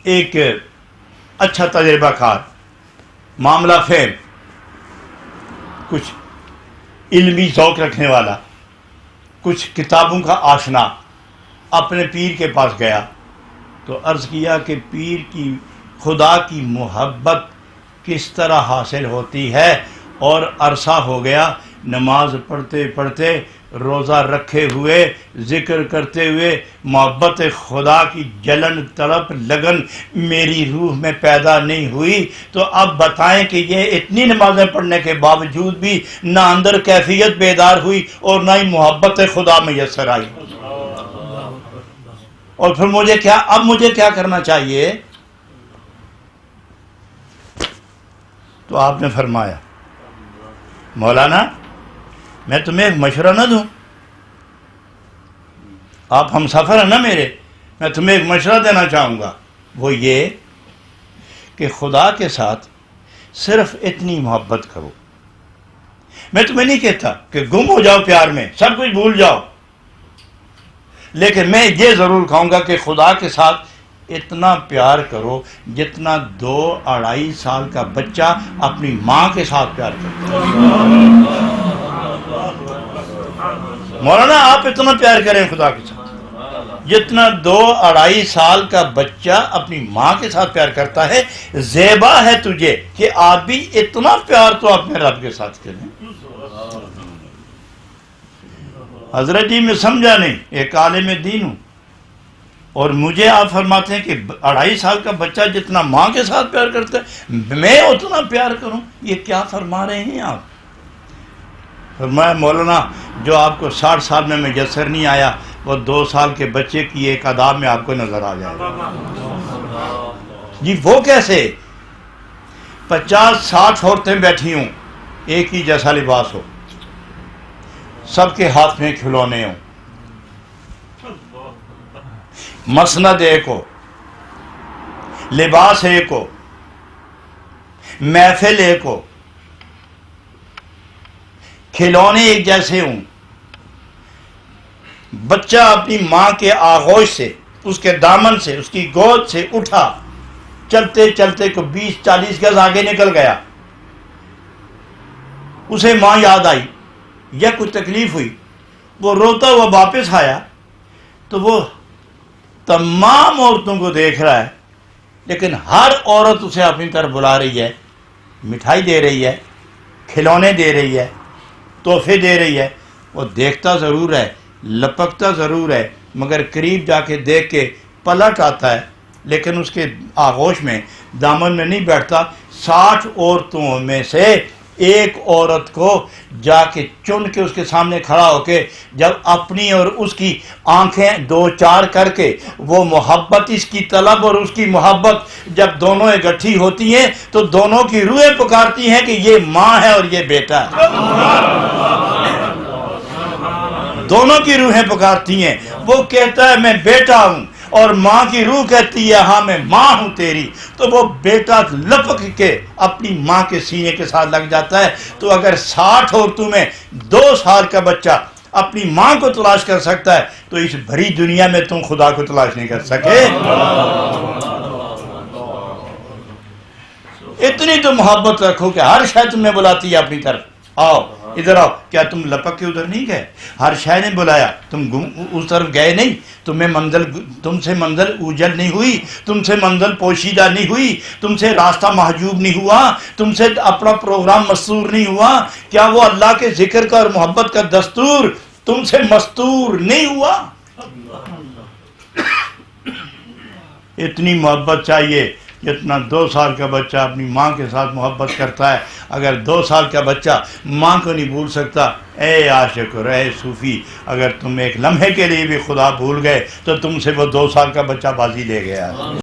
ایک اچھا تجربہ کار، معاملہ فہم، کچھ علمی ذوق رکھنے والا، کچھ کتابوں کا آشنا اپنے پیر کے پاس گیا تو عرض کیا کہ پیر کی خدا کی محبت کس طرح حاصل ہوتی ہے، اور عرصہ ہو گیا نماز پڑھتے پڑھتے، روزہ رکھے ہوئے، ذکر کرتے ہوئے، محبت خدا کی جلن، طلب، لگن میری روح میں پیدا نہیں ہوئی، تو اب بتائیں کہ یہ اتنی نمازیں پڑھنے کے باوجود بھی نہ اندر کیفیت بیدار ہوئی اور نہ ہی محبت خدا میسر آئی۔ اور پھر مجھے کیا کرنا چاہیے؟ تو آپ نے فرمایا مولانا میں تمہیں ایک مشورہ نہ دوں؟ آپ ہم سفر ہیں نا میرے، میں تمہیں ایک مشورہ دینا چاہوں گا، وہ یہ کہ خدا کے ساتھ صرف اتنی محبت کرو۔ میں تمہیں نہیں کہتا کہ گم ہو جاؤ پیار میں، سب کچھ بھول جاؤ، لیکن میں یہ ضرور کہوں گا کہ خدا کے ساتھ اتنا پیار کرو جتنا 2-2.5 سال کا بچہ اپنی ماں کے ساتھ پیار کرتا ہے۔ مولانا آپ اتنا پیار کریں خدا کے ساتھ جتنا 2-2.5 سال کا بچہ اپنی ماں کے ساتھ پیار کرتا ہے۔ زیبا ہے تجھے کہ آپ بھی اتنا پیار تو اپنے رب کے ساتھ کریں۔ حضرت جی میں سمجھا نہیں، ایک عالم دین ہوں، اور مجھے آپ فرماتے ہیں کہ 2.5 سال کا بچہ جتنا ماں کے ساتھ پیار کرتا ہے میں اتنا پیار کروں؟ یہ کیا فرما رہے ہیں آپ؟ فرمایا مولانا جو آپ کو 60 سال میں میسر نہیں آیا وہ 2 سال کے بچے کی ایک ادا میں آپ کو نظر آ جائے گا۔ جی وہ کیسے؟ 50-60 عورتیں بیٹھی ہوں، ایک ہی جیسا لباس ہو، سب کے ہاتھ میں کھلونے ہوں، مسند ایک ہو، لباس ایک ہو، محفل ایک ہو، کھلونے ایک جیسے ہوں، بچہ اپنی ماں کے آغوش سے، اس کے دامن سے، اس کی گود سے اٹھا، چلتے چلتے کو 20-40 گز آگے نکل گیا، اسے ماں یاد آئی یا کوئی تکلیف ہوئی، وہ روتا ہوا واپس آیا تو وہ تمام عورتوں کو دیکھ رہا ہے، لیکن ہر عورت اسے اپنی طرف بلا رہی ہے، مٹھائی دے رہی ہے، کھلونے دے رہی ہے، تحفے دے رہی ہے، وہ دیکھتا ضرور ہے، لپکتا ضرور ہے، مگر قریب جا کے دیکھ کے پلٹ آتا ہے، لیکن اس کے آغوش میں، دامن میں نہیں بیٹھتا۔ 60 عورتوں میں سے ایک عورت کو جا کے چن کے اس کے سامنے کھڑا ہو کے جب اپنی اور اس کی آنکھیں 2-4 کر کے وہ محبت، اس کی طلب اور اس کی محبت جب دونوں اکٹھی ہوتی ہیں تو دونوں کی روحیں پکارتی ہیں کہ یہ ماں ہے اور یہ بیٹا ہے۔ دونوں کی روحیں پکارتی ہیں، وہ کہتا ہے میں بیٹا ہوں، اور ماں کی روح کہتی ہے ہاں میں ماں ہوں تیری، تو وہ بیٹا لپک کے اپنی ماں کے سینے کے ساتھ لگ جاتا ہے۔ تو اگر 60 عورتوں میں 2 سال کا بچہ اپنی ماں کو تلاش کر سکتا ہے تو اس بھری دنیا میں تم خدا کو تلاش نہیں کر سکے۔ اتنی تو محبت رکھو کہ ہر شے تمہیں بلاتی ہے اپنی طرف، آؤ ادھر آؤ۔ کیا تم لپک کے ادھر نہیں گئے؟ ہر شے نے بلایا، تم اس طرف گئے نہیں، تم سے منزل اوجل نہیں ہوئی، تم سے منزل پوشیدہ نہیں ہوئی، تم سے راستہ محجوب نہیں ہوا، تم سے اپنا پروگرام مستور نہیں ہوا۔ کیا وہ اللہ کے ذکر کا اور محبت کا دستور تم سے مستور نہیں ہوا؟ اتنی محبت چاہیے جتنا 2 سال کا بچہ اپنی ماں کے ساتھ محبت کرتا ہے۔ اگر 2 سال کا بچہ ماں کو نہیں بھول سکتا، اے عاشق اور اے صوفی، اگر تم ایک لمحے کے لیے بھی خدا بھول گئے تو تم سے وہ 2 سال کا بچہ بازی لے گیا۔